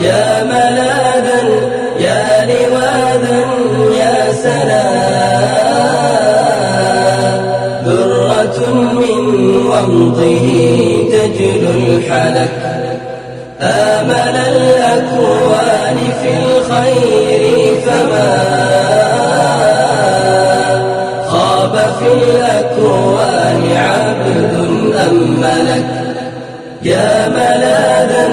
يا ملاذا يا لواذا يا سلام، ذرة من ومضه تجلو الحلك، آمل الأكوان في الخير فما خاب في الأكوان عبد أم ملك. يا ملاذا